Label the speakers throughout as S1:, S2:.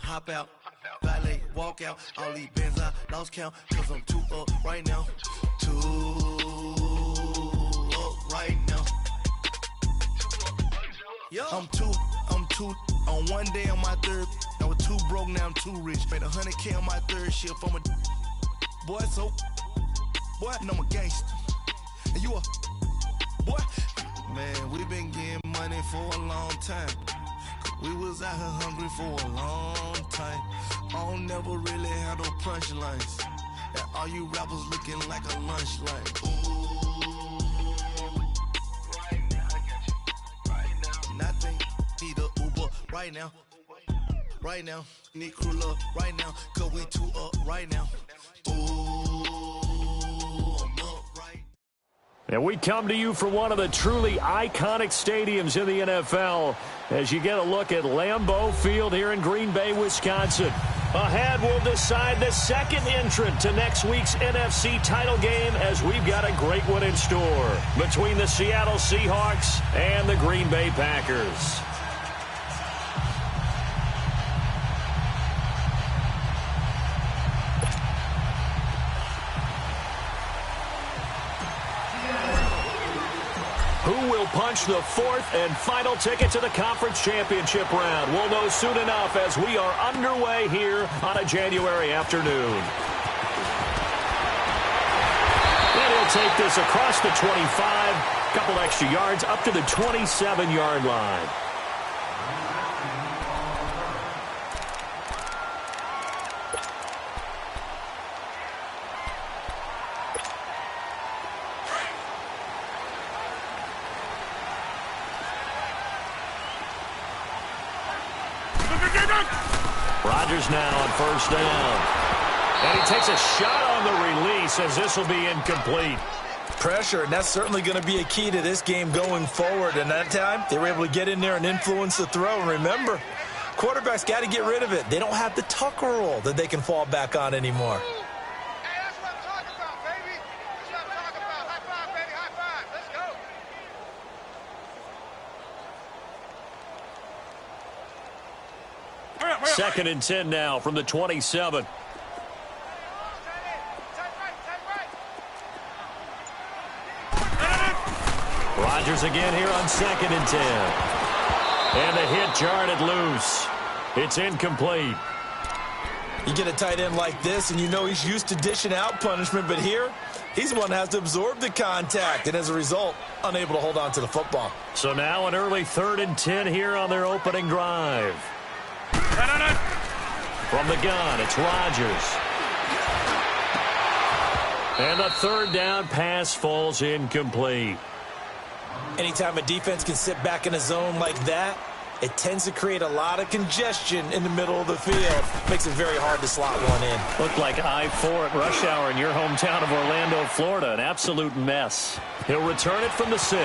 S1: Hop out, valet, walk out. All these bands I lost count, cause I'm too up right now. Too up right now. I'm too on one day on my third. I was too broke, now I'm too rich. Made 100K on my third shift. I'm a boy, so boy, and I'm a gangster. And you a boy. Man, we been getting money for a long time. We was out here hungry for a long time. I don't never really have no punchlines. And all you rappers looking like a lunch line. Ooh, right now, I got you. Right now, nothing. Need a Uber right now. Right now, need crew up right now. Cause we too up right now. Ooh, I'm up right.
S2: And we come to you from one of the truly iconic stadiums in the NFL as you get a look at Lambeau Field here in Green Bay, Wisconsin. Ahead, we'll decide the second entrant to next week's NFC title game as we've got a great one in store between the Seattle Seahawks and the Green Bay Packers. Who will punch the fourth and final ticket to the conference championship round? We'll know soon enough as we are underway here on a January afternoon. And he'll take this across the 25, couple extra yards up to the 27-yard line. Rodgers now on first down. And he takes a shot on the release as this will be incomplete.
S3: Pressure, and that's certainly going to be a key to this game going forward. And that time, they were able to get in there and influence the throw. And remember, quarterbacks got to get rid of it. They don't have the Tucker rule that they can fall back on anymore.
S2: Second and 10 now from the 27. Rodgers again here on second and 10. And the hit jarred it loose. It's incomplete.
S3: You get a tight end like this, and you know he's used to dishing out punishment, but here, he's the one that has to absorb the contact, and as a result, unable to hold on to the football.
S2: So now an early 3rd and 10 here on their opening drive. From the gun, it's Rodgers. And the third down pass falls incomplete.
S3: Anytime a defense can sit back in a zone like that, it tends to create a lot of congestion in the middle of the field. Makes it very hard to slot one in.
S2: Looked like I-4 at rush hour in your hometown of Orlando, Florida. An absolute mess. He'll return it from the 6.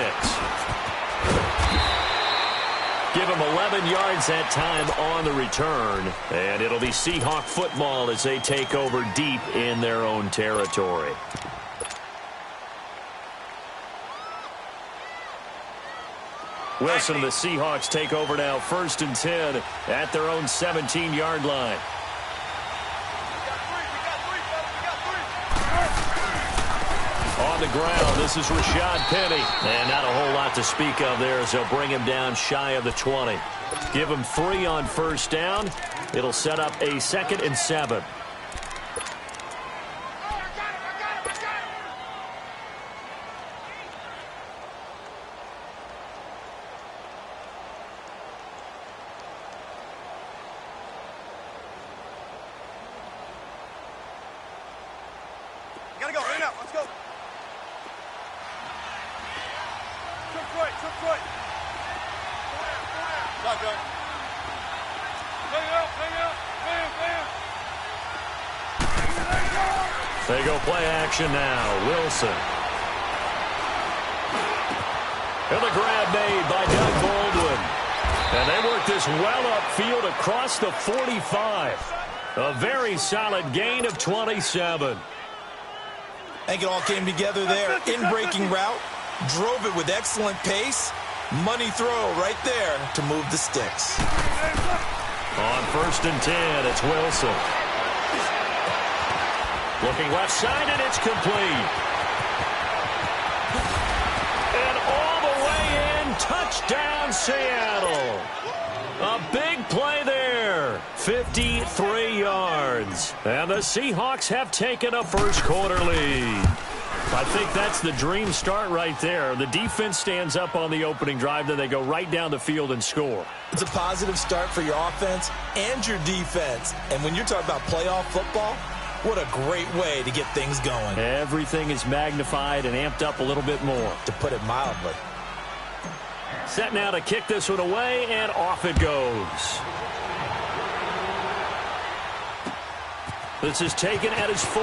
S2: Give him 11 yards that time on the return. And it'll be Seahawk football as they take over deep in their own territory. Wilson and the Seahawks take over now 1st and 10 at their own 17-yard line. On the ground, this is Rashad Penny. And not a whole lot to speak of there as they'll bring him down shy of the 20. Give him 3 on first down. It'll set up a 2nd and 7.
S4: Gotta go, right now, let's go. Shotgun.
S2: They go play action now. Wilson. And the grab made by Doug Baldwin. And they work this well upfield across the 45. A very solid gain of 27.
S3: I think it all came together there. In-breaking route, drove it with excellent pace. Money throw right there to move the sticks.
S2: On 1st and 10, it's Wilson. Looking left side, and it's complete. And all the way in, touchdown Seattle. A big play there, 53 yards. And the Seahawks have taken a first-quarter lead. I think that's the dream start right there. The defense stands up on the opening drive, then they go right down the field and score.
S3: It's a positive start for your offense and your defense. And when you're talking about playoff football, what a great way to get things going.
S2: Everything is magnified and amped up a little bit more.
S3: To put it mildly.
S2: Set now to kick this one away, and off it goes. This is taken at his 4.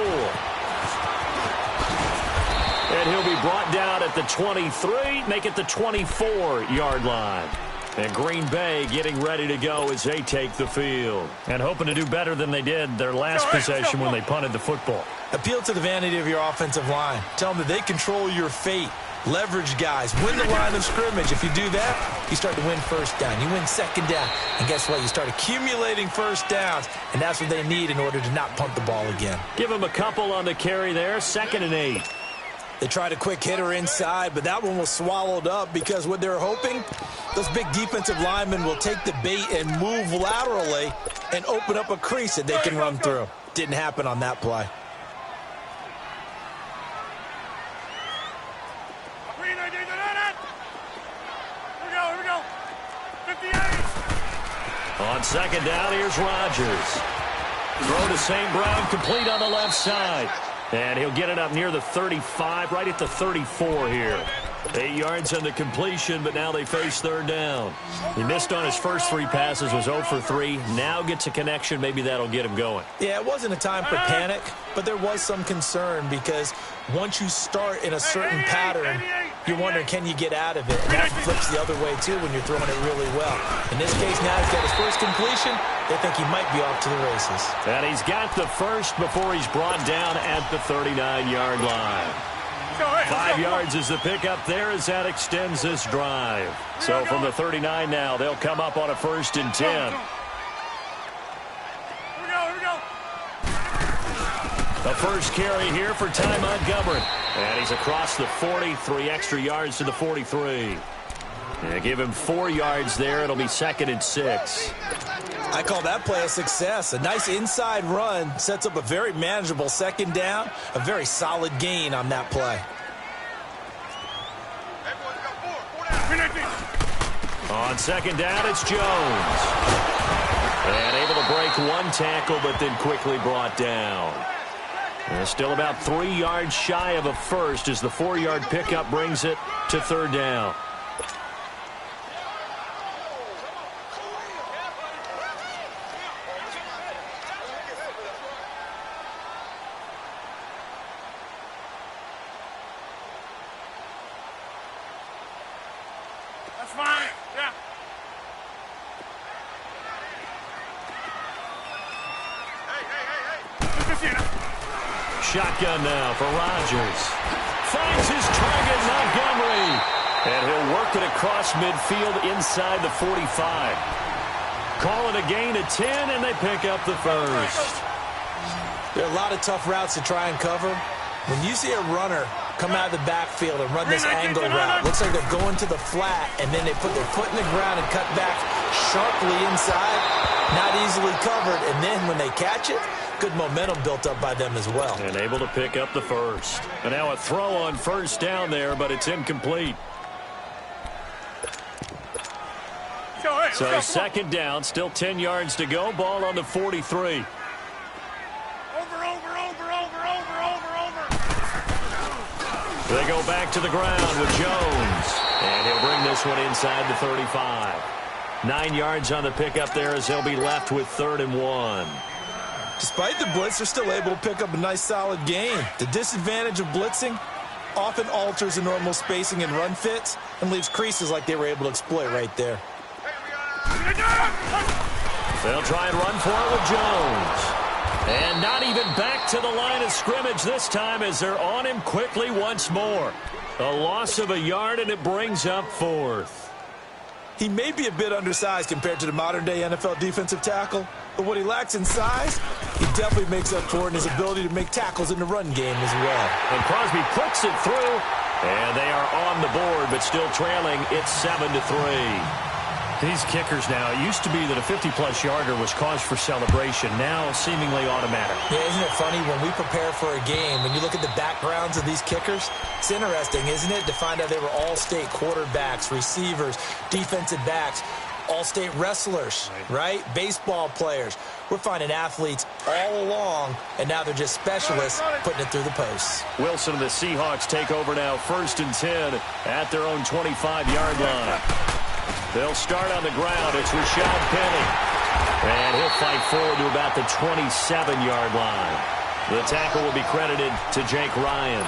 S2: And he'll be brought down at the 23, make it the 24-yard line. And Green Bay getting ready to go as they take the field. And hoping to do better than they did their last possession when they punted the football.
S3: Appeal to the vanity of your offensive line. Tell them that they control your fate. Leverage guys. Win the line of scrimmage. If you do that, you start to win first down. You win second down. And guess what? You start accumulating first downs. And that's what they need in order to not punt the ball again.
S2: Give them a couple on the carry there. 2nd and 8.
S3: They tried a quick hitter inside, but that one was swallowed up because what they're hoping, those big defensive linemen will take the bait and move laterally and open up a crease that they can run through. Didn't happen on that play.
S4: Here we go. 58.
S2: On 2nd down, here's Rodgers. Throw to St. Brown, complete on the left side. And he'll get it up near the 35, right at the 34 here. 8 yards on the completion, but now they face 3rd down. He missed on his first 3 passes, was 0 for 3. Now gets a connection. Maybe that'll get him going.
S3: Yeah, it wasn't a time for panic, but there was some concern because once you start in a certain pattern, you're wondering, can you get out of it? And that flips the other way, too, when you're throwing it really well. In this case, now he's got his first completion. They think he might be off to the races.
S2: And he's got the first before he's brought down at the 39-yard line. 5 yards is the pickup there as that extends this drive. So from the 39 now, they'll come up on a 1st and 10.
S4: Here we go.
S2: The first carry here for Ty Montgomery. And he's across the 40, 3 extra yards to the 43. And give him 4 yards there. It'll be 2nd and 6.
S3: I call that play a success. A nice inside run sets up a very manageable 2nd down. A very solid gain on that play.
S2: On 2nd down, it's Jones. And able to break 1 tackle, but then quickly brought down. And still about 3 yards shy of a first as the 4-yard pickup brings it to 3rd down.
S4: That's fine. Yeah.
S2: Shotgun now for Rodgers. Finds his target, Montgomery. And he'll work it across midfield inside the 45. Calling a gain of 10, and they pick up the first.
S3: There are a lot of tough routes to try and cover. When you see a runner come out of the backfield and run this angle route, looks like they're going to the flat, and then they put their foot in the ground and cut back sharply inside. Not easily covered, and then when they catch it, good momentum built up by them as well.
S2: And able to pick up the first. And now a throw on 1st down there, but it's incomplete. So 2nd down, still 10 yards to go. Ball on the 43.
S4: Over.
S2: They go back to the ground with Jones. And he'll bring this one inside the 35. 9 yards on the pickup there as they'll be left with 3rd and 1.
S3: Despite the blitz, they're still able to pick up a nice solid gain. The disadvantage of blitzing often alters the normal spacing and run fits and leaves creases like they were able to exploit right there.
S2: They'll try and run for it with Jones. And not even back to the line of scrimmage this time as they're on him quickly once more. A loss of a yard, and it brings up 4th.
S3: He may be a bit undersized compared to the modern-day NFL defensive tackle, but what he lacks in size, he definitely makes up for it in his ability to make tackles in the run game as well.
S2: And Crosby puts it through, and they are on the board, but still trailing. It's 7-3. These kickers now, it used to be that a 50-plus yarder was cause for celebration, now seemingly automatic.
S3: Yeah, isn't it funny when we prepare for a game, when you look at the backgrounds of these kickers, it's interesting, isn't it, to find out they were all-state quarterbacks, receivers, defensive backs, all-state wrestlers, right? Baseball players. We're finding athletes all along, and now they're just specialists putting it through the posts.
S2: Wilson and the Seahawks take over now, 1st and 10 at their own 25-yard line. They'll start on the ground. It's Rashad Penny. And he'll fight forward to about the 27-yard line. The tackle will be credited to Jake Ryan.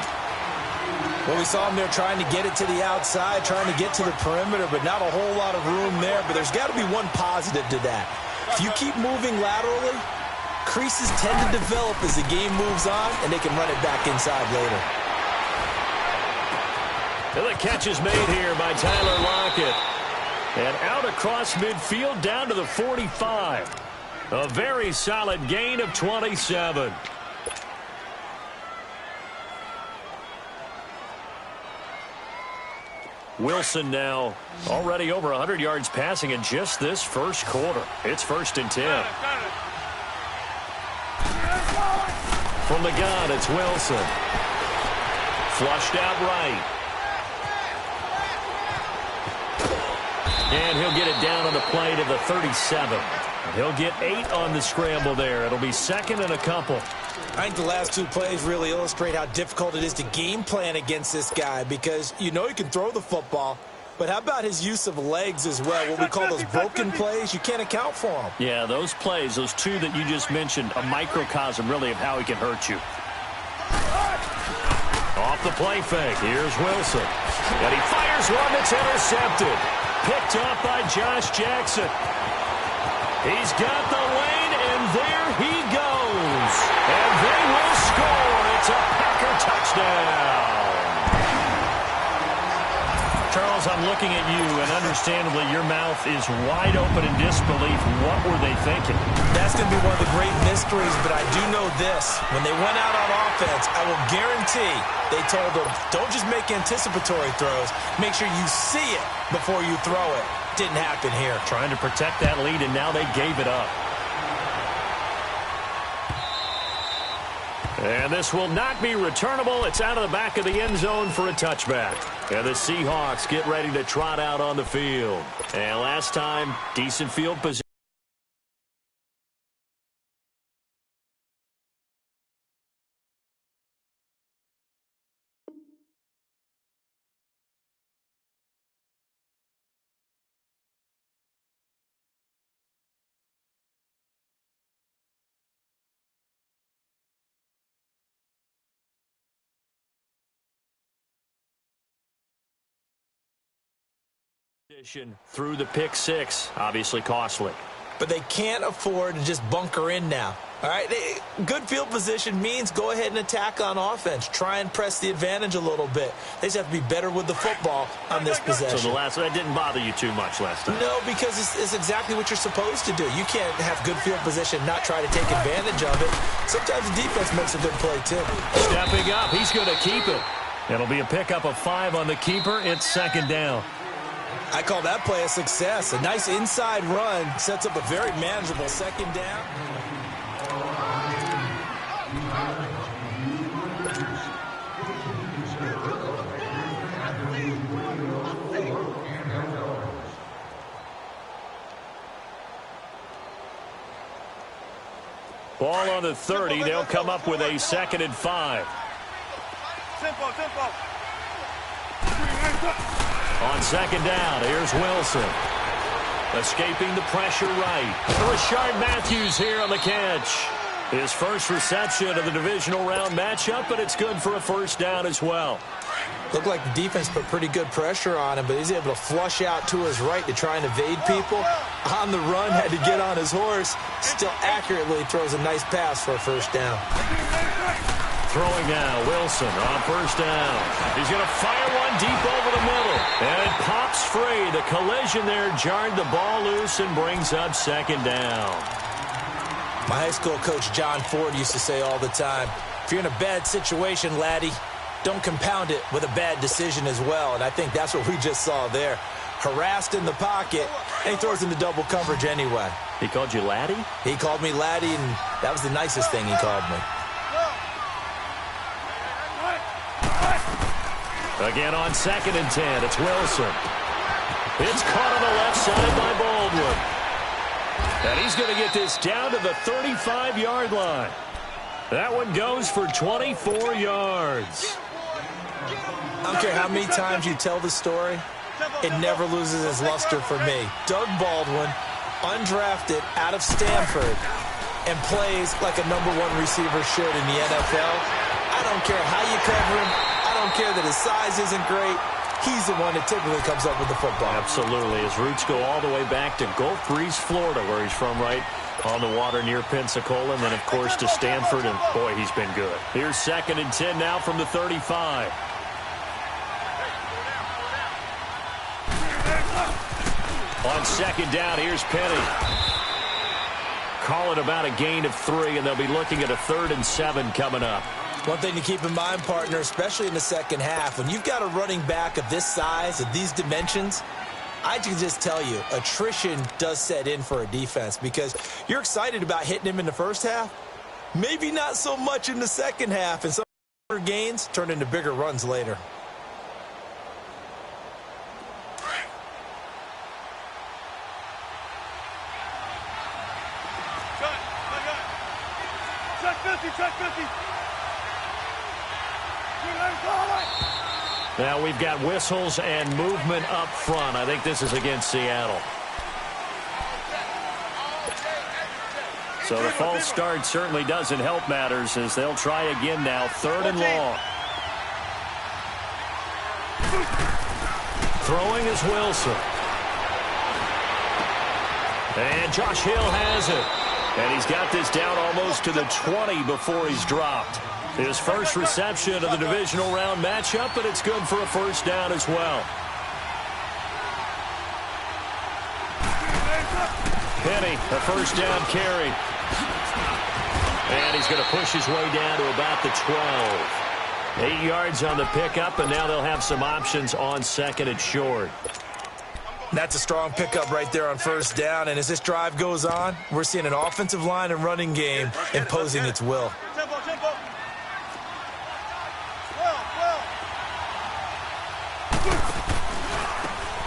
S3: Well, we saw him there trying to get it to the outside, trying to get to the perimeter, but not a whole lot of room there. But there's got to be one positive to that. If you keep moving laterally, creases tend to develop as the game moves on, and they can run it back inside later.
S2: And the catch is made here by Tyler Lockett. And out across midfield down to the 45. A very solid gain of 27. Wilson now already over 100 yards passing in just this first quarter. It's 1st and 10. From the gun, it's Wilson. Flushed out right. And he'll get it down on the play to the 37. He'll get 8 on the scramble there. It'll be 2nd and a couple.
S3: I think the last 2 plays really illustrate how difficult it is to game plan against this guy because you know he can throw the football, but how about his use of legs as well? What we call those broken plays, you can't account for them.
S2: Yeah, those plays, those 2 that you just mentioned, a microcosm really of how he can hurt you. Off the play fake, here's Wilson. And he fires one that's intercepted. Picked up by Josh Jackson. He's got the lane, and there he goes. And they will score. It's a Packer touchdown. Charles, I'm looking at you, and understandably, your mouth is wide open in disbelief. What were they thinking?
S3: That's going to be one of the great mysteries, but I do know this. When they went out on offense, I will guarantee they told them, don't just make anticipatory throws. Make sure you see it before you throw it. Didn't happen here.
S2: Trying to protect that lead, and now they gave it up. And this will not be returnable. It's out of the back of the end zone for a touchback. And the Seahawks get ready to trot out on the field. And last time, decent field position. Through the pick 6, obviously costly.
S3: But they can't afford to just bunker in now. All right, good field position means go ahead and attack on offense. Try and press the advantage a little bit. They just have to be better with the football on this possession.
S2: So that didn't bother you too much last time?
S3: No, because it's exactly what you're supposed to do. You can't have good field position, not try to take advantage of it. Sometimes the defense makes a good play, too.
S2: Stepping up, he's going to keep it. It'll be a pickup of 5 on the keeper. It's 2nd down.
S3: I call that play a success. A nice inside run sets up a very manageable 2nd down.
S2: Ball on the 30. They'll come up with a 2nd and 5.
S4: Tempo.
S2: On 2nd down, here's Wilson. Escaping the pressure right. Rashard Matthews here on the catch. His first reception of the divisional round matchup, but it's good for a first down as well.
S3: Looked like the defense put pretty good pressure on him, but he's able to flush out to his right to try and evade people. On the run, had to get on his horse. Still accurately throws a nice pass for a first down.
S2: Throwing now, Wilson on first down. He's going to fire one deep over the middle. And it pops free. The collision there jarred the ball loose and brings up second down.
S3: My high school coach, John Ford, used to say all the time, if you're in a bad situation, laddie, don't compound it with a bad decision as well. And I think that's what we just saw there. Harassed in the pocket, and he throws into double coverage anyway.
S2: He called you laddie?
S3: He called me laddie, and that was the nicest thing he called me.
S2: Again on 2nd and 10, it's Wilson. It's caught on the left side by Baldwin. And he's going to get this down to the 35-yard line. That one goes for 24 yards.
S3: I don't care how many times you tell the story, it never loses its luster for me. Doug Baldwin, undrafted out of Stanford, and plays like a #1 receiver should in the NFL. I don't care how you cover him. I don't care that his size isn't great. He's the one that typically comes up with the football.
S2: Absolutely. His roots go all the way back to Gulf Breeze, Florida, where he's from, right on the water near Pensacola, and then, of course, to Stanford, and, boy, he's been good. Here's 2nd and 10 now from the 35. On 2nd down, here's Penny. Call it about a gain of 3, and they'll be looking at a 3rd and 7 coming up.
S3: One thing to keep in mind, partner, especially in the second half, when you've got a running back of this size, of these dimensions, I can just tell you, attrition does set in for a defense because you're excited about hitting him in the first half, maybe not so much in the second half, and some gains turn into bigger runs later.
S4: Check 50.
S2: Now we've got whistles and movement up front. I think this is against Seattle. So the false start certainly doesn't help matters as they'll try again now. 3rd and long. Throwing is Wilson. And Josh Hill has it. And he's got this down almost to the 20 before he's dropped. His first reception of the divisional round matchup, but it's good for a first down as well. Penny, a first down carry. And he's going to push his way down to about the 12. 8 yards on the pickup, and now they'll have some options on 2nd and short.
S3: That's a strong pickup right there on first down, and as this drive goes on, we're seeing an offensive line and running game imposing its will.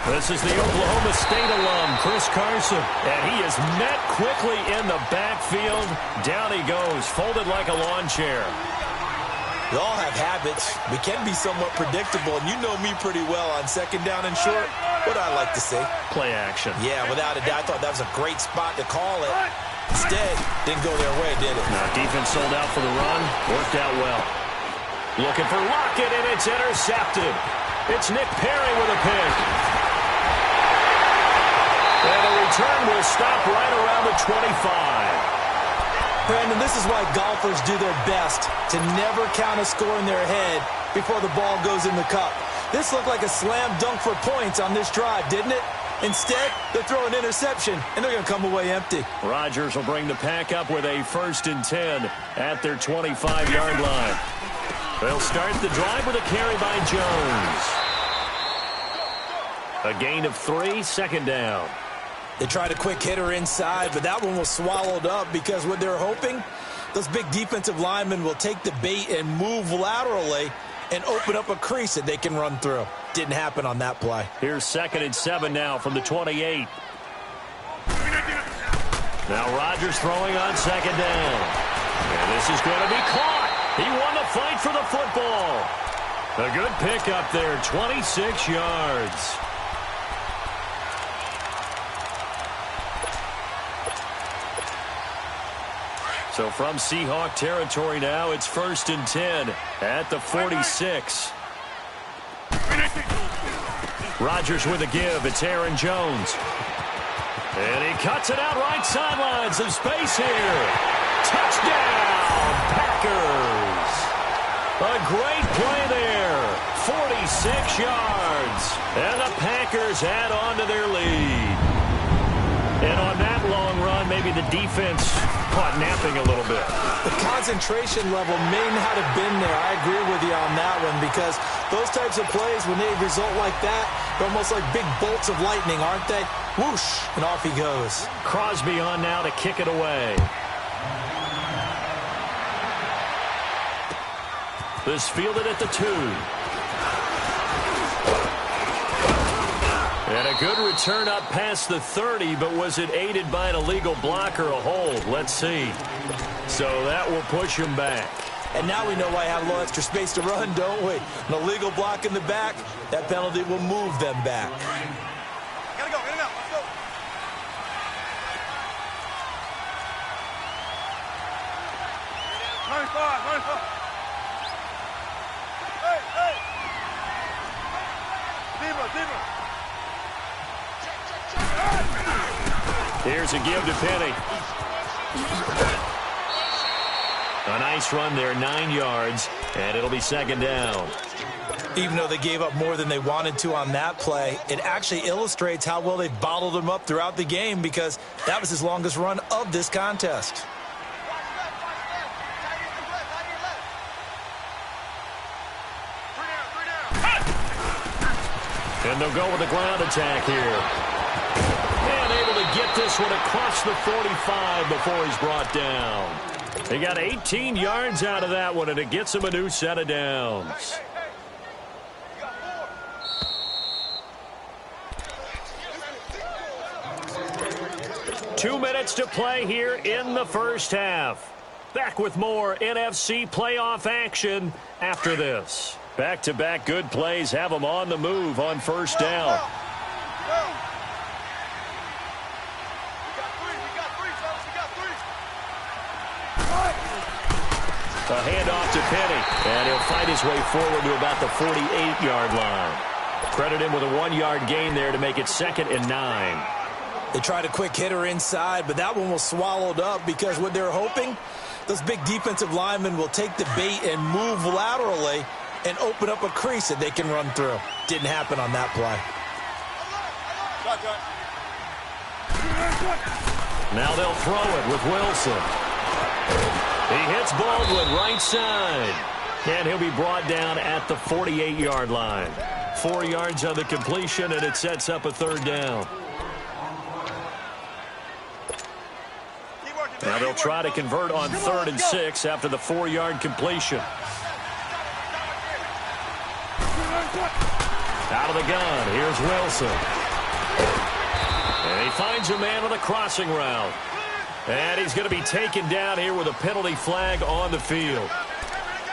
S2: This is the Oklahoma State alum, Chris Carson, and he is met quickly in the backfield. Down he goes, folded like a lawn chair.
S3: We all have habits. We can be somewhat predictable, and you know me pretty well on 2nd down and short. What I like to see.
S2: Play action.
S3: Yeah, without a doubt, I thought that was a great spot to call it. Instead, didn't go their way, did it?
S2: Now, defense sold out for the run. Worked out well. Looking for Lockett, and it's intercepted. It's Nick Perry with a pick. And the return will stop right around the 25.
S3: Brandon, this is why golfers do their best to never count a score in their head before the ball goes in the cup. This looked like a slam dunk for points on this drive, didn't it? Instead, they throw an interception, and they're going to come away empty.
S2: Rodgers will bring the pack up with a 1st and 10 at their 25-yard line. They'll start the drive with a carry by Jones. A gain of 3, 2nd down.
S3: They tried a quick hitter inside, but that one was swallowed up because what they're hoping, those big defensive linemen will take the bait and move laterally and open up a crease that they can run through. Didn't happen on that play.
S2: Here's 2nd and 7 now from the 28. Now Rodgers throwing on 2nd down. And this is going to be caught. He won the fight for the football. A good pickup there, 26 yards. So from Seahawk territory now, it's 1st and 10 at the 46. Rodgers with a give. It's Aaron Jones. And he cuts it out right sideline. Some space here. Touchdown, Packers. A great play there. 46 yards. And the Packers add on to their lead. And on that long run, maybe the defense caught napping a little bit.
S3: The concentration level may not have been there. I agree with you on that one, because those types of plays, when they result like that, they're almost like big bolts of lightning, aren't they? Whoosh, and off he goes.
S2: Crosby on now to kick it away. This fielded at the 2. And a good return up past the 30, but was it aided by an illegal block or a hold? Let's see. So that will push him back.
S3: And now we know why I have a little extra space to run, don't we? An illegal block in the back, that penalty will move them back.
S4: Gotta go, in and out, let's go. Run. Hey. Deeper.
S2: Here's a give to Penny. A nice run there, 9 yards, and it'll be 2nd down.
S3: Even though they gave up more than they wanted to on that play, it actually illustrates how well they bottled him up throughout the game, because that was his longest run of this contest.
S2: And they'll go with the ground attack here. And able to get this one across the 45 before he's brought down. He got 18 yards out of that one, and it gets him a new set of downs. Hey. 2 minutes to play here in the first half. Back with more NFC playoff action after this. Back-to-back good plays have them on the move on 1st down. A handoff to Penny, and he'll fight his way forward to about the 48-yard line. Credit him with a 1-yard gain there to make it 2nd and 9.
S3: They tried a quick hitter inside, but that one was swallowed up, because what they're hoping, those big defensive linemen will take the bait and move laterally and open up a crease that they can run through. Didn't happen on that play.
S2: Now they'll throw it with Wilson. He hits Baldwin right side. And he'll be brought down at the 48-yard line. 4 yards on the completion, and it sets up a 3rd down. Now they'll try to convert on 3rd and 6 after the 4-yard completion. Out of the gun, here's Wilson. And he finds a man on the crossing route. And he's going to be taken down here with a penalty flag on the field.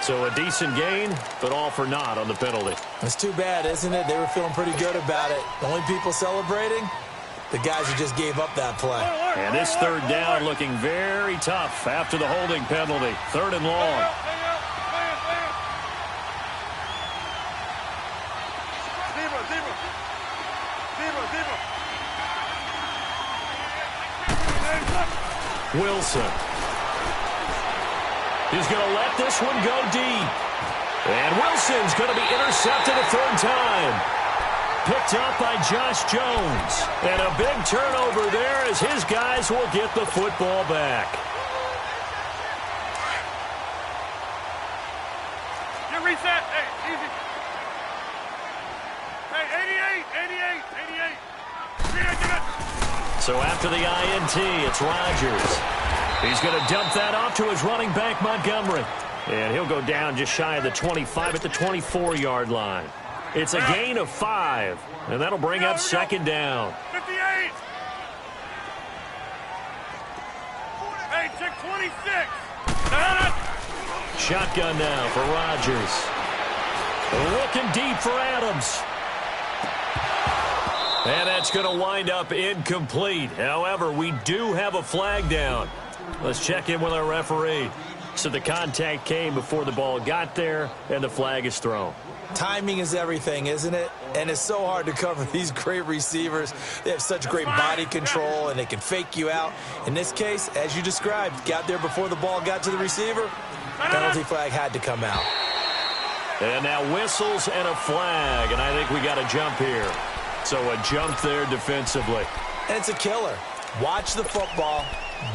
S2: So a decent gain, but all for naught on the penalty.
S3: It's too bad, isn't it? They were feeling pretty good about it. The only people celebrating, the guys who just gave up that play.
S2: And this 3rd down looking very tough after the holding penalty. 3rd and long. Wilson. He's going to let this one go deep. And Wilson's going to be intercepted a 3rd time. Picked up by Josh Jones. And a big turnover there as his guys will get the football back.
S4: Get reset. Hey, easy. Hey, 88.
S2: So after the INT, it's Rodgers. He's going to dump that off to his running back, Montgomery. And he'll go down just shy of the 25 at the 24-yard line. It's a gain of 5, and that'll bring up 2nd down.
S4: 58. Hey, check 26.
S2: Shotgun now for Rodgers. Looking deep for Adams. And that's going to wind up incomplete. However, we do have a flag down. Let's check in with our referee. So the contact came before the ball got there, and the flag is thrown.
S3: Timing is everything, isn't it? And it's so hard to cover these great receivers. They have such great body control, and they can fake you out. In this case, as you described, got there before the ball got to the receiver. Penalty flag had to come out.
S2: And now whistles and a flag, and I think we got a jump here. So a jump there defensively.
S3: And it's a killer. Watch the football.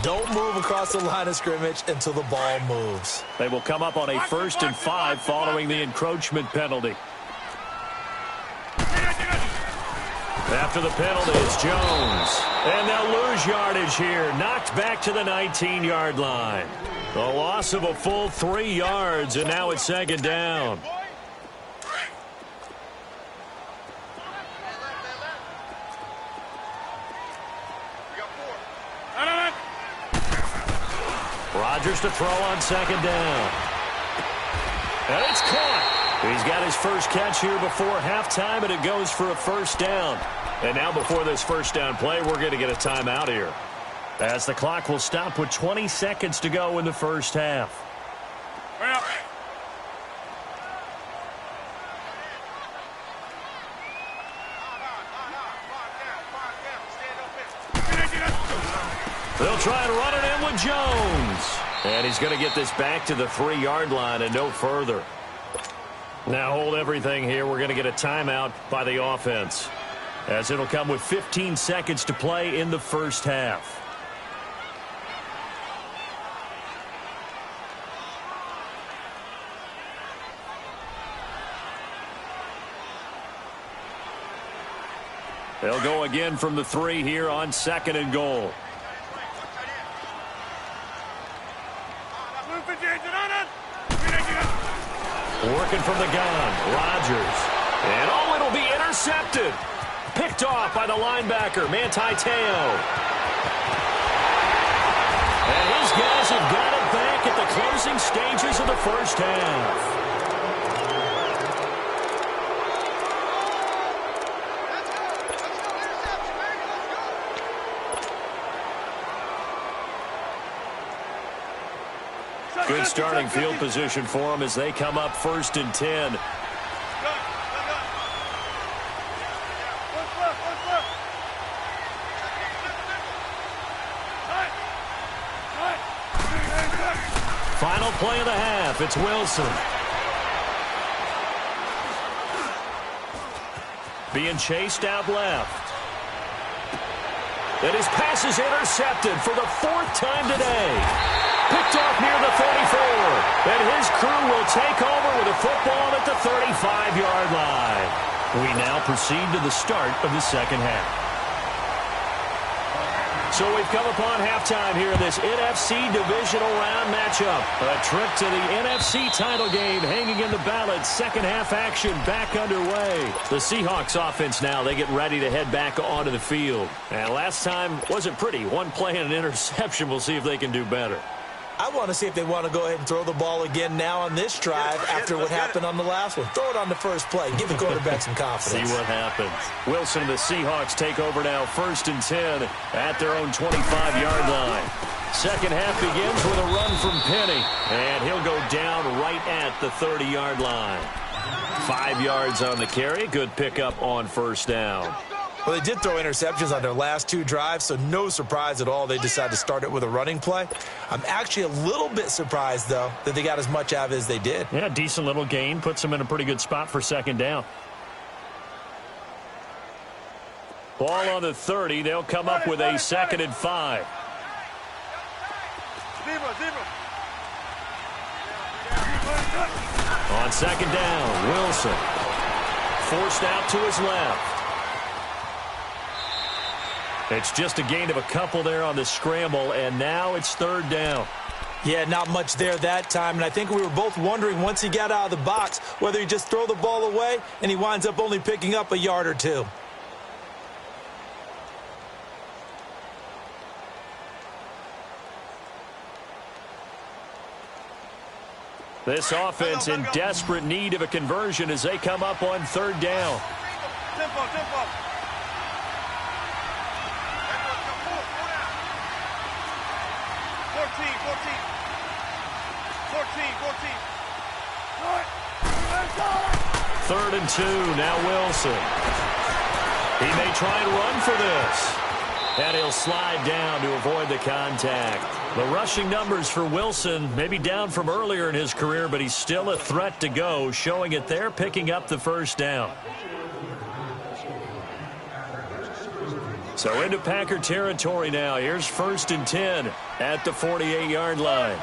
S3: Don't move across the line of scrimmage until the ball moves.
S2: They will come up on a 1st and 5 following the encroachment penalty. After the penalty, it's Jones. And they'll lose yardage here. Knocked back to the 19-yard line. A loss of a full 3 yards, and now it's 2nd down. Rodgers to throw on 2nd down. And it's caught. He's got his first catch here before halftime, and it goes for a 1st down. And now before this 1st down play, we're going to get a timeout here, as the clock will stop with 20 seconds to go in the 1st half. They'll try and run it in with Jones. And he's going to get this back to the 3-yard line and no further. Now hold everything here. We're going to get a timeout by the offense, as it'll come with 15 seconds to play in the 1st half. They'll go again from the 3 here on 2nd and goal. Working from the gun, Rodgers. And oh, it'll be intercepted. Picked off by the linebacker, Manti Te'o. And his guys have got it back at the closing stages of the 1st half. Good starting field position for them as they come up 1st and 10. Final play of the half. It's Wilson. Being chased out left. And his pass is intercepted for the 4th time today. Picked off near the 34. And his crew will take over with a football at the 35-yard line. We now proceed to the start of the 2nd half. So we've come upon halftime here in this NFC divisional round matchup. A trip to the NFC title game hanging in the balance. 2nd half action back underway. The Seahawks offense now, they get ready to head back onto the field. And last time wasn't pretty. One play and an interception. We'll see if they can do better.
S3: I want to see if they want to go ahead and throw the ball again now on this drive after what happened on the last one. Throw it on the first play. Give the quarterback some confidence.
S2: See what happens. Wilson and the Seahawks take over now 1st and 10 at their own 25-yard line. 2nd half begins with a run from Penny, and he'll go down right at the 30-yard line. 5 yards on the carry. Good pickup on 1st down.
S3: Well, they did throw interceptions on their last 2 drives, so no surprise at all they decided to start it with a running play. I'm actually a little bit surprised, though, that they got as much out of it as they did.
S2: Yeah, decent little gain. Puts them in a pretty good spot for 2nd down. Ball on the 30. They'll come up with a 2nd and 5. On 2nd down, Wilson. Forced out to his left. It's just a gain of a couple there on the scramble, and now it's 3rd down.
S3: Yeah, not much there that time, and I think we were both wondering once he got out of the box whether he'd just throw the ball away, and he winds up only picking up a yard or 2.
S2: This offense in desperate need of a conversion as they come up on 3rd down.
S4: Tempo.
S2: Third and 2, now Wilson. He may try and run for this. And he'll slide down to avoid the contact. The rushing numbers for Wilson may be down from earlier in his career, but he's still a threat to go, showing it there, picking up the first down. So into Packer territory now. Here's 1st and 10 at the 48-yard line.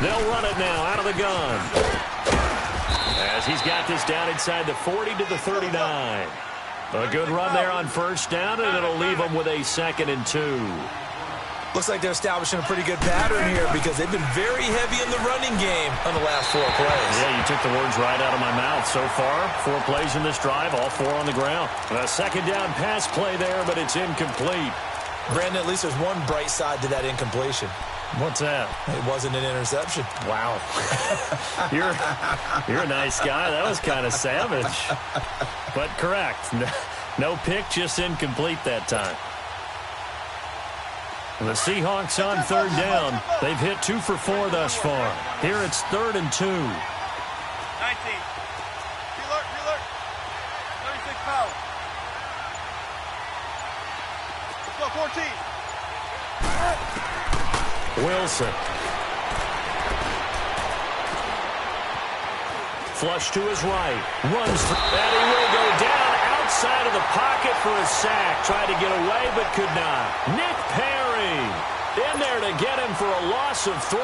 S2: They'll run it now out of the gun. As he's got this down inside the 40 to the 39. A good run there on first down, and it'll leave them with a 2nd and 2.
S3: Looks like they're establishing a pretty good pattern here because they've been very heavy in the running game on the last 4 plays.
S2: Yeah, you took the words right out of my mouth. So far, 4 plays in this drive, all 4 on the ground. A 2nd down pass play there, but it's incomplete.
S3: Brandon, at least there's one bright side to that incompletion.
S2: What's that?
S3: It wasn't an interception.
S2: Wow. You're a nice guy. That was kind of savage. But correct. No pick, just incomplete that time. The Seahawks on 3rd down. They've hit 2 for 4 thus far. Here it's 3rd and 2. 19.
S4: Alert. 36 power. Let's go, 14.
S2: Wilson. Flush to his right. Runs. And he will go down outside of the pocket for a sack. Tried to get away, but could not. Nick Perry in there to get him for a loss of 3,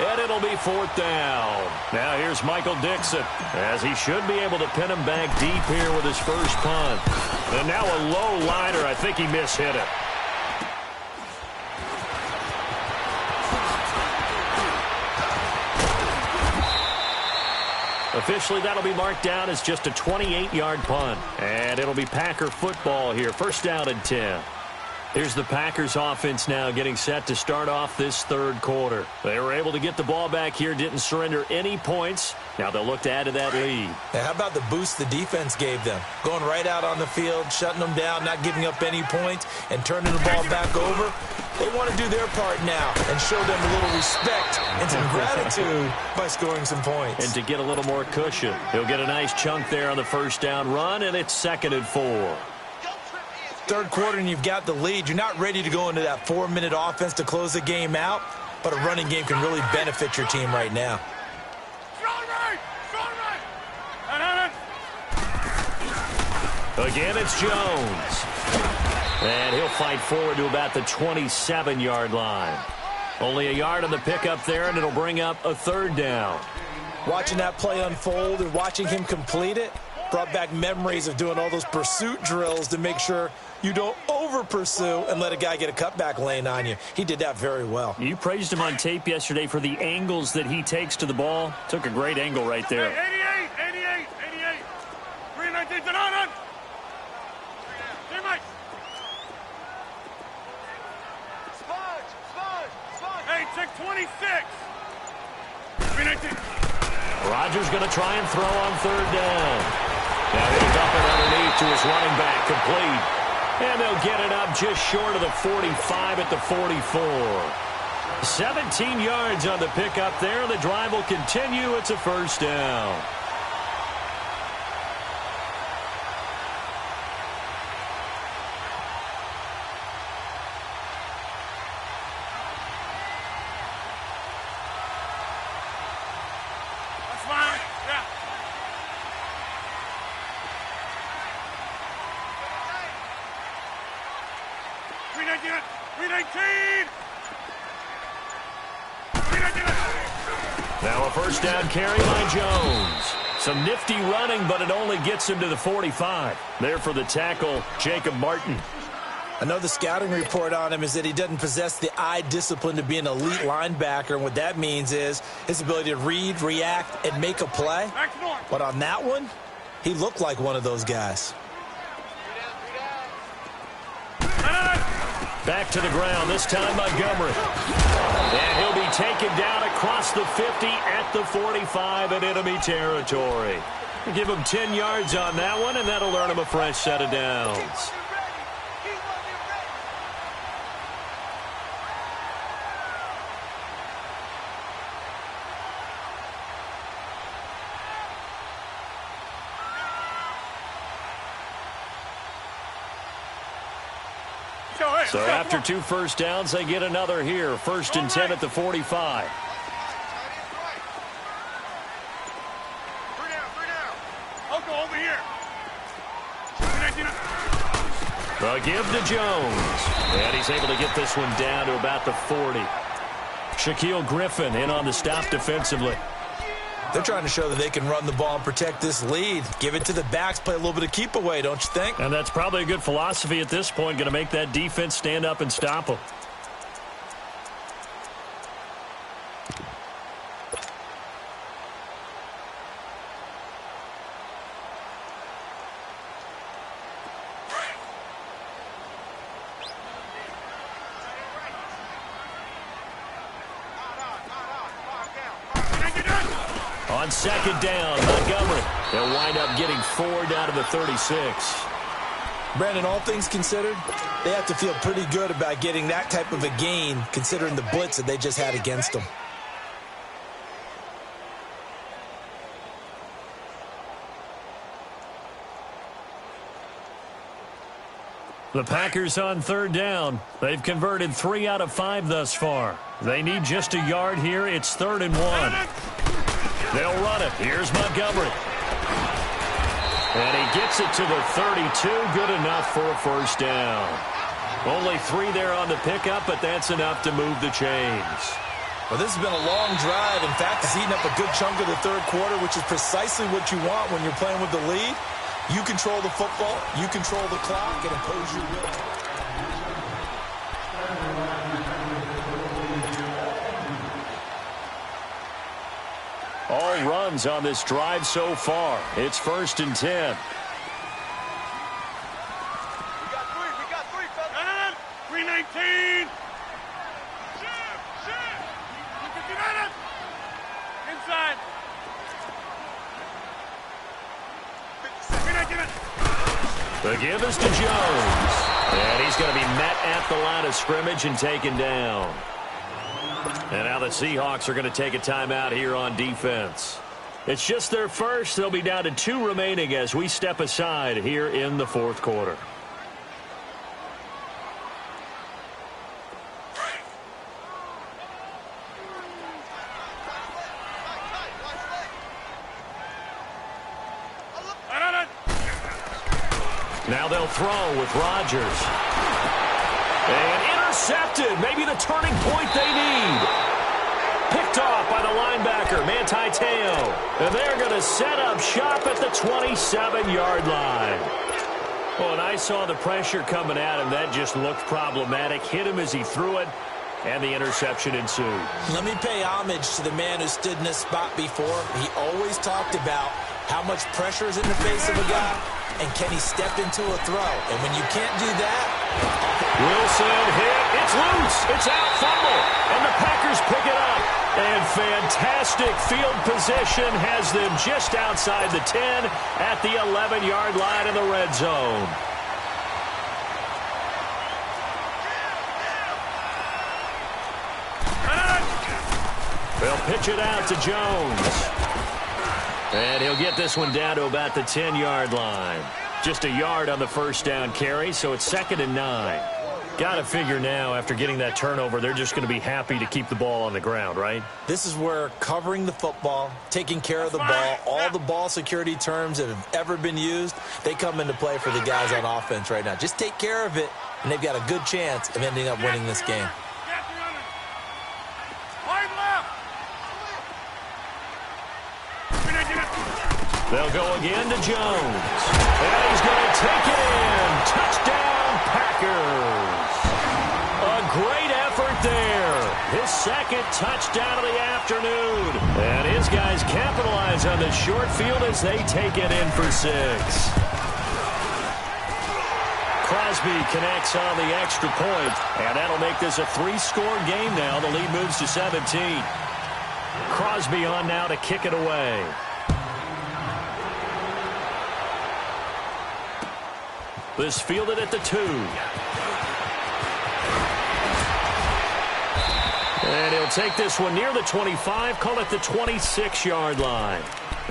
S2: and it'll be 4th down. Now here's Michael Dixon, as he should be able to pin him back deep here with his first punt. And now a low liner. I think he mishit it. Officially, that'll be marked down as just a 28-yard punt. And it'll be Packer football here. 1st down and 10. Here's the Packers offense now getting set to start off this 3rd quarter. They were able to get the ball back here, didn't surrender any points. Now they'll look to add to that lead.
S3: Now, how about the boost the defense gave them? Going right out on the field, shutting them down, not giving up any points, and turning the ball back over. They want to do their part now and show them a little respect and some gratitude by scoring some points.
S2: And to get a little more cushion, he'll get a nice chunk there on the 1st down run, and it's 2nd and 4.
S3: 3rd quarter and you've got the lead. You're not ready to go into that 4-minute offense to close the game out, but a running game can really benefit your team right now.
S2: Again, it's Jones. And he'll fight forward to about the 27-yard line. Only a yard on the pickup there, and it'll bring up a 3rd down.
S3: Watching that play unfold and watching him complete it brought back memories of doing all those pursuit drills to make sure you don't over-pursue and let a guy get a cutback lane on you. He did that very well.
S2: You praised him on tape yesterday for the angles that he takes to the ball. Took a great angle right there.
S4: 88. 319 to none. Teammates. Sponge. Hey, check 26. 319.
S2: Rodgers going to try and throw on 3rd down. Now he'll dump it underneath to his running back, complete. And they'll get it up just short of the 45 at the 44. 17 yards on the pickup there. The drive will continue. It's a 1st down.
S4: That's fine. Yeah.
S2: Now a 1st down carry by Jones. Some nifty running, but it only gets him to the 45. There for the tackle, Jacob Martin.
S3: I know the scouting report on him is that he doesn't possess the eye discipline to be an elite linebacker, and what that means is his ability to read, react, and make a play. But on that one, he looked like one of those guys.
S2: Back to the ground, this time Montgomery. And he'll be taken down across the 50 at the 45 in enemy territory. Give him 10 yards on that one, and that'll earn him a fresh set of downs. So after 2 first downs, they get another here. 1st and 10 at the 45.
S4: Over here.
S2: The give to Jones. And he's able to get this one down to about the 40. Shaquille Griffin in on the stop defensively.
S3: They're trying to show that they can run the ball and protect this lead. Give it to the backs, play a little bit of keep away, don't you think?
S2: And that's probably a good philosophy at this point, going to make that defense stand up and stop them. On 2nd down, Montgomery. They'll wind up getting 4 down to the 36.
S3: Brandon, all things considered, they have to feel pretty good about getting that type of a gain, considering the blitz that they just had against them.
S2: The Packers on 3rd down. They've converted 3 out of 5 thus far. They need just a yard here. It's 3rd and 1. They'll run it. Here's Montgomery. And he gets it to the 32. Good enough for a 1st down. Only 3 there on the pickup, but that's enough to move the chains.
S3: Well, this has been a long drive. In fact, it's eaten up a good chunk of the 3rd quarter, which is precisely what you want when you're playing with the lead. You control the football, you control the clock, and impose your will.
S2: All runs on this drive so far. It's 1st and 10.
S4: We got three, fellas. 319. United. Inside.
S2: The give is to Jones. And he's going to be met at the line of scrimmage and taken down. And now the Seahawks are going to take a timeout here on defense. It's just their first. They'll be down to 2 remaining as we step aside here in the 4th quarter. Now they'll throw with Rodgers. And intercepted. Maybe the turning point they need. Picked off by the linebacker, Manti Te'o. And they're going to set up shop at the 27-yard line. Well, and I saw the pressure coming at him. That just looked problematic. Hit him as he threw it, and the interception ensued.
S3: Let me pay homage to the man who stood in this spot before. He always talked about how much pressure is in the face of a guy, and can he step into a throw? And when you can't do that...
S2: Wilson hit. It's loose. It's out. Fumble. And the Packers pick it up. And fantastic field position has them just outside the 10 at the 11-yard line in the red zone. They'll pitch it out to Jones. And he'll get this one down to about the 10-yard line. Just a yard on the 1st down carry, so it's 2nd and 9. Got to figure now, after getting that turnover, they're just going to be happy to keep the ball on the ground, right?
S3: This is where covering the football, taking care of the ball, all the ball security terms that have ever been used, they come into play for the guys on offense right now. Just take care of it, and they've got a good chance of ending up winning this game.
S2: They'll go again to Jones. And he's going to take it in. Touchdown, Packers. A great effort there. His 2nd touchdown of the afternoon. And his guys capitalize on the short field as they take it in for 6. Crosby connects on the extra point, and that'll make this a 3-score game now. The lead moves to 17. Crosby on now to kick it away. This fielded at the 2. And he'll take this one near the 25, call it the 26-yard line.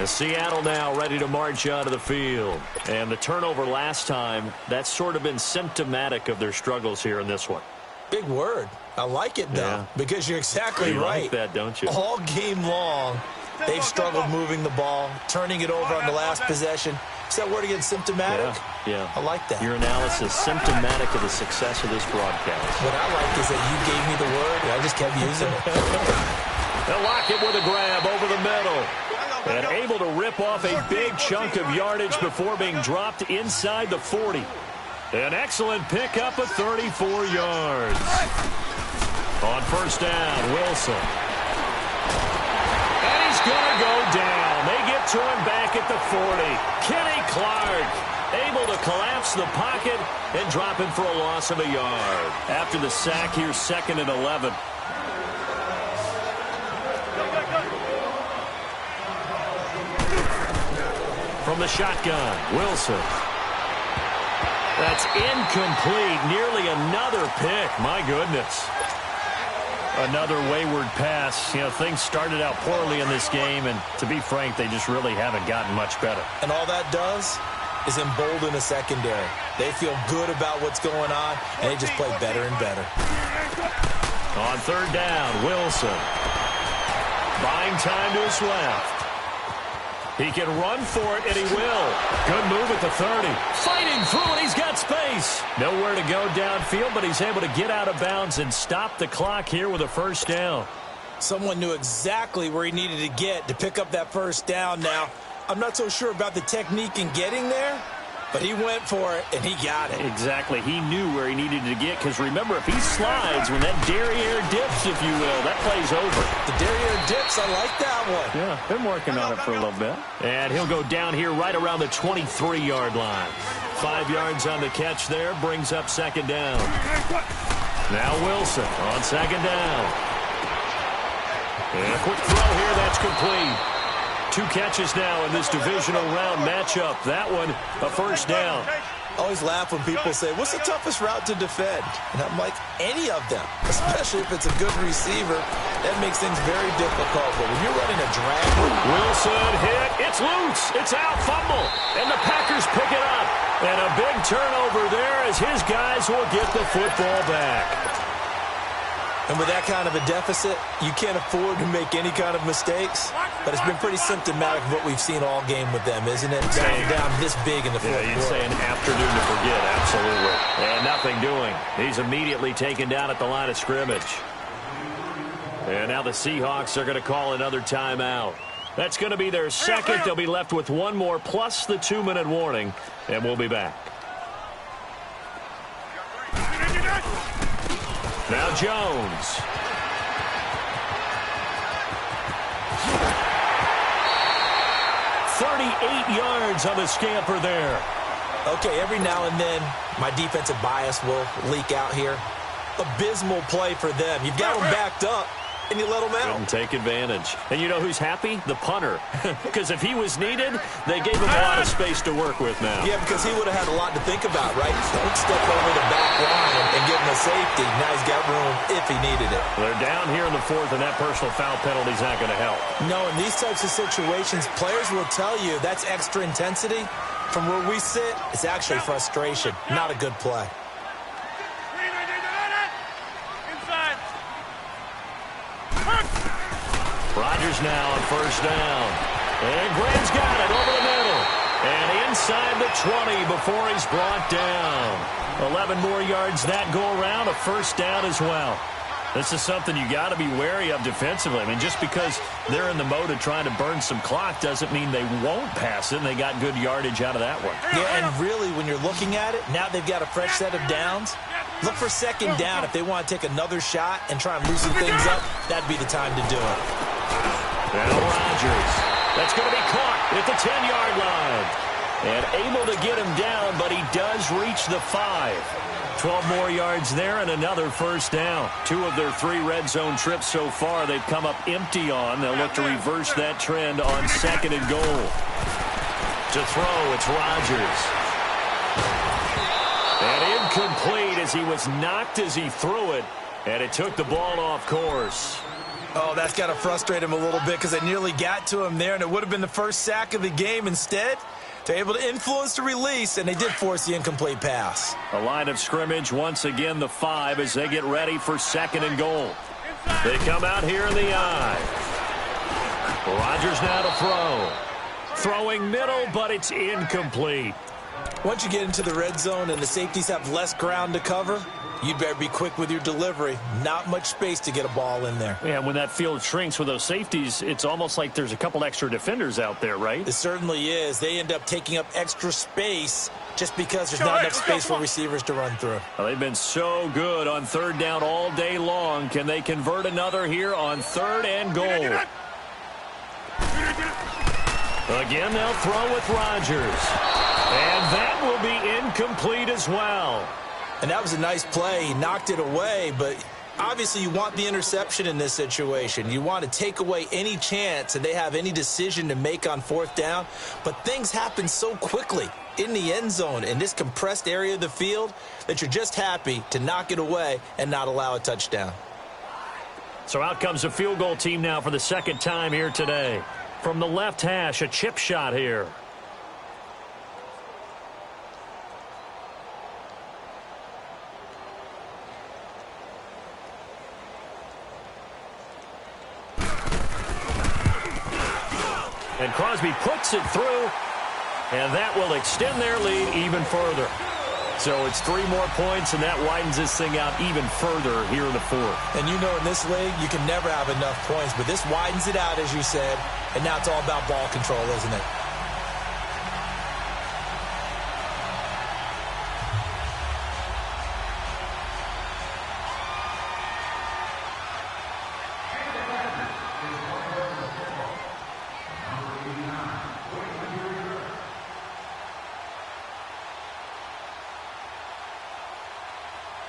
S2: Seattle now ready to march onto the field. And the turnover last time, that's sort of been symptomatic of their struggles here in this one.
S3: Big word. I like it, though, because you're exactly right.
S2: You like that, don't you?
S3: All game long, they've struggled moving the ball, turning it over on the last possession. Is that word again, symptomatic?
S2: Yeah.
S3: I like that.
S2: Your analysis, symptomatic of the success of this broadcast.
S3: What I like is that you gave me the word, and I just kept using it.
S2: They'll lock it with a grab over the middle. And able to rip off a big chunk of yardage before being dropped inside the 40. An excellent pickup of 34 yards. On first down, Wilson. And he's going to go down. They get to him back at the 40. Kenny Clark able to collapse the pocket and drop him for a loss of a yard. After the sack, here's 2nd and 11. From the shotgun, Wilson. That's incomplete. Nearly another pick. My goodness. Another wayward pass. You know, things started out poorly in this game, and to be frank, they just really haven't gotten much better.
S3: And all that does is embolden a secondary. They feel good about what's going on, and they just play better and better.
S2: On third down, Wilson. Buying time to his left. He can run for it, and he will. Good move at the 30. Fighting through it, he's got space. Nowhere to go downfield, but he's able to get out of bounds and stop the clock here with a first down.
S3: Someone knew exactly where he needed to get to pick up that first down. Now, I'm not so sure about the technique in getting there, but he went for it, and he got it.
S2: Exactly. He knew where he needed to get, because remember, if he slides, when that derriere dips, if you will, that play's over.
S3: The derriere dips, I like that one.
S2: Yeah, been working on it for a little bit. And he'll go down here right around the 23-yard line. 5 yards on the catch there, brings up 2nd down. Now Wilson on 2nd down. And a quick throw here, that's complete. 2 catches now in this divisional round matchup. That one, a first down.
S3: I always laugh when people say, what's the toughest route to defend? And I'm like, any of them, especially if it's a good receiver. That makes things very difficult. But when you're running a drag route.
S2: Wilson hit. It's loose. It's out. Fumble. And the Packers pick it up. And a big turnover there as his guys will get the football back.
S3: And with that kind of a deficit, you can't afford to make any kind of mistakes. But it's been pretty symptomatic of what we've seen all game with them, isn't it? Down this big in the fourth quarter.
S2: You'd say an afternoon to forget, absolutely. And nothing doing. He's immediately taken down at the line of scrimmage. And now the Seahawks are going to call another timeout. That's going to be their second. They'll be left with one more plus the 2-minute warning. And we'll be back. Now Jones. Yards on the scamper there.
S3: Okay, every now and then, my defensive bias will leak out here. Abysmal play for them. You've got them backed up, and you let them out.
S2: Couldn't take advantage. And you know who's happy? The punter. Because if he was needed, they gave him a lot of space to work with now.
S3: Yeah, because he would have had a lot to think about, right? Don't step over the back line and give him a safety. Now he's got room if he needed it.
S2: They're down here in the 4th, and that personal foul penalty is not going to help.
S3: No, in these types of situations, players will tell you that's extra intensity. From where we sit, it's actually frustration. Not a good play.
S2: Rodgers now on first down. And Graham's got it over the middle. And inside the 20 before he's brought down. 11 more yards that go around, a first down as well. This is something you got to be wary of defensively. I mean, just because they're in the mode of trying to burn some clock doesn't mean they won't pass it, and they got good yardage out of that one.
S3: Yeah, and really, when you're looking at it, now they've got a fresh set of downs. Look for 2nd down if they want to take another shot and try and loosen things up. That'd be the time to do it.
S2: Now Rodgers. That's going to be caught at the 10-yard line. And able to get him down, but he does reach the 5. 12 more yards there and another first down. 2 of their 3 red zone trips so far they've come up empty on. They'll look to reverse that trend on 2nd and goal. To throw, it's Rodgers. And incomplete as he was knocked as he threw it. And it took the ball off course.
S3: Oh, that's got to frustrate him a little bit because they nearly got to him there, and it would have been the first sack of the game. Instead, they're able to influence the release, and they did force the incomplete pass.
S2: A line of scrimmage, once again the 5 as they get ready for 2nd and goal. They come out here in the I. Rodgers now to throw. Throwing middle, but it's incomplete.
S3: Once you get into the red zone and the safeties have less ground to cover, you'd better be quick with your delivery. Not much space to get a ball in there.
S2: Yeah, when that field shrinks with those safeties, it's almost like there's a couple extra defenders out there, right?
S3: It certainly is. They end up taking up extra space just because there's not enough space for receivers to run through.
S2: Well, they've been so good on 3rd down all day long. Can they convert another here on 3rd and goal? Again, they'll throw with Rodgers. And that will be incomplete as well.
S3: And that was a nice play. He knocked it away, but obviously you want the interception in this situation. You want to take away any chance that they have any decision to make on 4th down. But things happen so quickly in the end zone in this compressed area of the field that you're just happy to knock it away and not allow a touchdown.
S2: So out comes the field goal team now for the 2nd time here today. From the left hash, a chip shot here. And Crosby puts it through, and that will extend their lead even further. So it's 3 more points, and that widens this thing out even further here in the 4th.
S3: And you know in this league, you can never have enough points, but this widens it out, as you said, and now it's all about ball control, isn't it?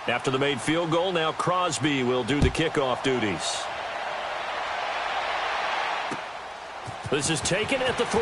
S2: After the made field goal, now Crosby will do the kickoff duties. This is taken at the 3.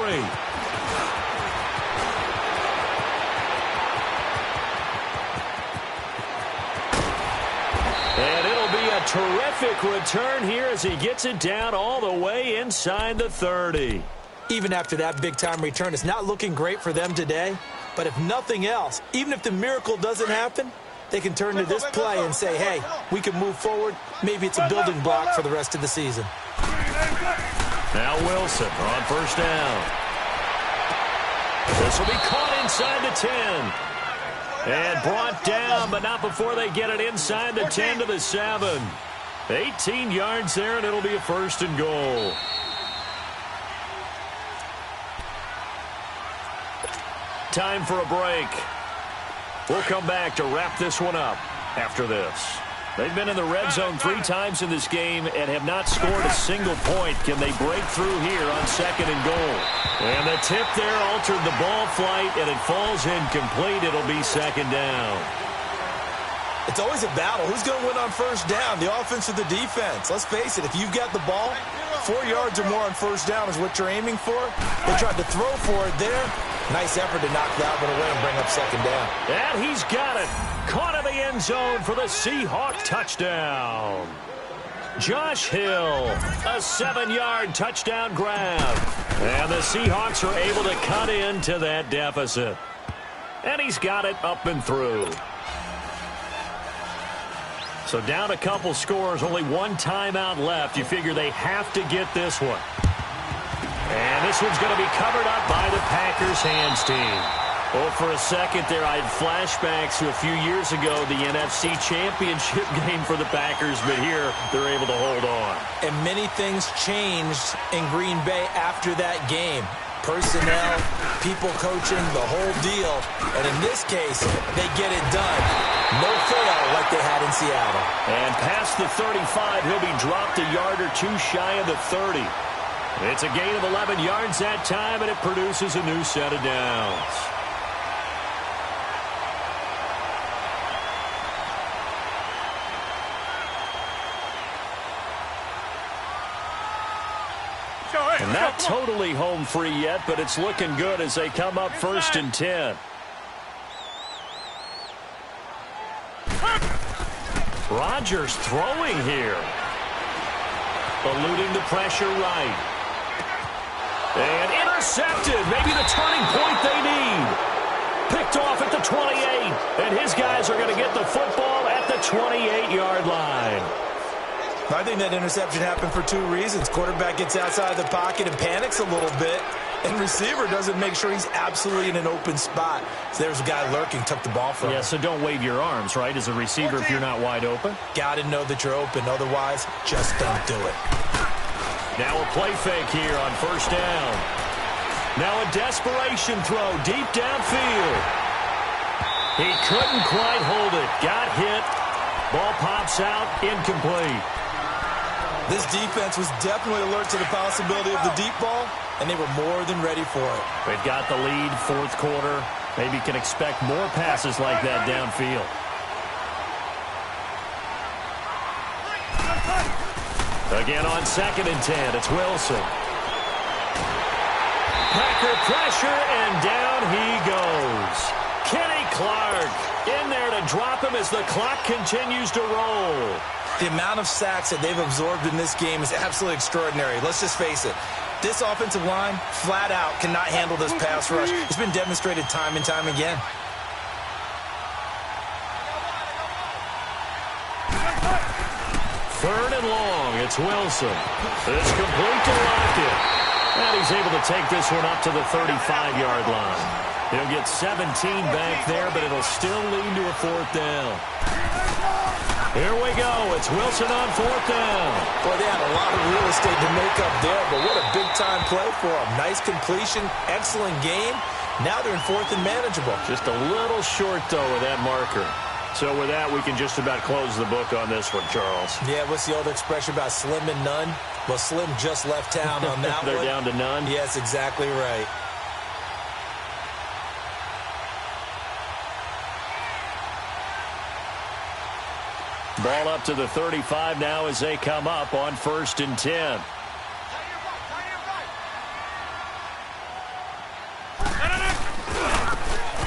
S2: And it'll be a terrific return here as he gets it down all the way inside the 30.
S3: Even after that big-time return, it's not looking great for them today. But if nothing else, even if the miracle doesn't happen, they can turn to this play and say, hey, we can move forward. Maybe it's a building block for the rest of the season.
S2: Now Wilson on 1st down. This will be caught inside the 10. And brought down, but not before they get it inside the 10 to the 7. 18 yards there, and it'll be a 1st and goal. Time for a break. We'll come back to wrap this one up after this. They've been in the red zone 3 times in this game and have not scored a single point. Can they break through here on 2nd and goal? And the tip there altered the ball flight, and it falls incomplete. It'll be 2nd down.
S3: It's always a battle. Who's going to win on 1st down, the offense or the defense? Let's face it, if you've got the ball, 4 yards or more on 1st down is what you're aiming for. They tried to throw for it there. Nice effort to knock that one away and bring up 2nd down.
S2: And he's got it. Caught in the end zone for the Seahawk touchdown. Josh Hill, a 7-yard touchdown grab. And the Seahawks are able to cut into that deficit. And he's got it up and through. So down a couple scores, only 1 timeout left. You figure they have to get this one. And this one's going to be covered up by the Packers hands team. Well, for a second there, I had flashbacks to a few years ago, the NFC Championship game for the Packers, but here they're able to hold on.
S3: And many things changed in Green Bay after that game. Personnel, people coaching, the whole deal. And in this case, they get it done. No fail like they had in Seattle.
S2: And past the 35, he'll be dropped a yard or 2 shy of the 30. It's a gain of 11 yards that time, and it produces a new set of downs. And not totally home free yet, but it's looking good as they come up 1st and 10. Rodgers throwing here. eluding the pressure right. And intercepted. Maybe the turning point they need. Picked off at the 28. And his guys are going to get the football at the 28-yard line.
S3: I think that interception happened for two reasons. Quarterback gets outside the pocket and panics a little bit. And receiver doesn't make sure he's absolutely in an open spot. So there's a guy lurking, took the ball from him.
S2: Yeah, so don't wave your arms, right, as a receiver if you're not wide open.
S3: Got to know that you're open. Otherwise, just don't do it.
S2: Now a play fake here on first down. Now a desperation throw deep downfield. He couldn't quite hold it. Got hit. Ball pops out, incomplete.
S3: This defense was definitely alert to the possibility of the deep ball, and they were more than ready for it.
S2: They've got the lead, fourth quarter. Maybe can expect more passes like that downfield. Again on 2nd and 10, it's Wilson. Packer pressure, and down he goes. Kenny Clark in there to drop him as the clock continues to roll.
S3: The amount of sacks that they've absorbed in this game is absolutely extraordinary. Let's just face it. This offensive line, flat out, cannot handle this pass rush. It's been demonstrated time and time again.
S2: Third and long, it's Wilson. It's complete to Lockett. And he's able to take this one up to the 35-yard line. He'll get 17 back there, but it'll still lead to a fourth down. Here we go. It's Wilson on fourth down.
S3: Boy, they had a lot of real estate to make up there, but what a big-time play for them. Nice completion, excellent game. Now they're in fourth and manageable.
S2: Just a little short, though, with that marker. So with that, we can just about close the book on this one, Charles.
S3: Yeah, what's the old expression about slim and none? Well, Slim just left town on that
S2: They're
S3: one.
S2: down to none?
S3: Yes, exactly right.
S2: Ball up to the 35 now as they come up on 1st and 10.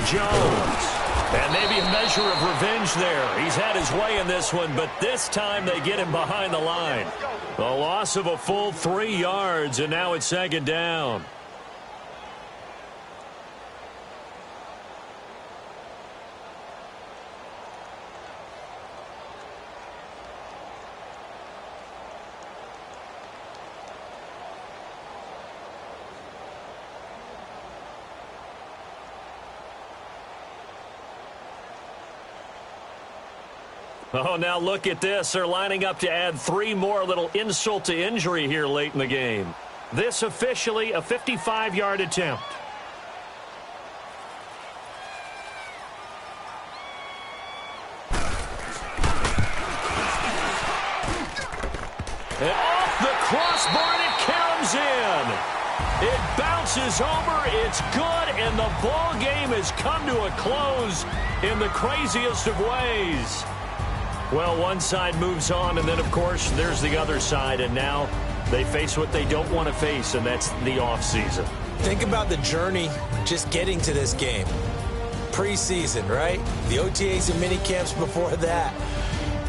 S2: Jones. And maybe a measure of revenge there. He's had his way in this one, but this time they get him behind the line. A loss of a full 3 yards, and now it's 2nd down. Oh, now look at this. They're lining up to add 3 more, little insult to injury here late in the game. This officially a 55-yard attempt. And off the crossbar, and it caroms in. It bounces over, it's good, and the ball game has come to a close in the craziest of ways. Well, one side moves on, and then, of course, there's the other side, and now they face what they don't want to face, and that's the offseason.
S3: Think about the journey just getting to this game. Preseason, right? The OTAs and mini camps before that.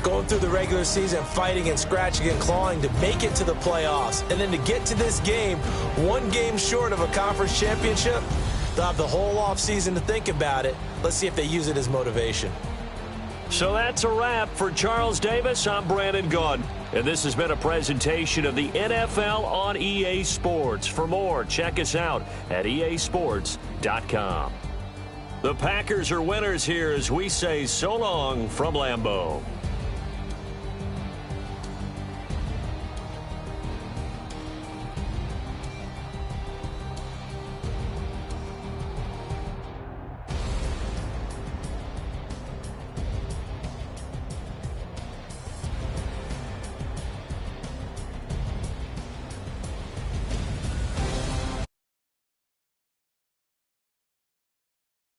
S3: Going through the regular season, fighting and scratching and clawing to make it to the playoffs. And then to get to this game, 1 game short of a conference championship, they'll have the whole offseason to think about it. Let's see if they use it as motivation.
S2: So that's a wrap for Charles Davis. I'm Brandon Gunn, and this has been a presentation of the NFL on EA Sports. For more, check us out at easports.com. The Packers are winners here as we say so long from Lambeau.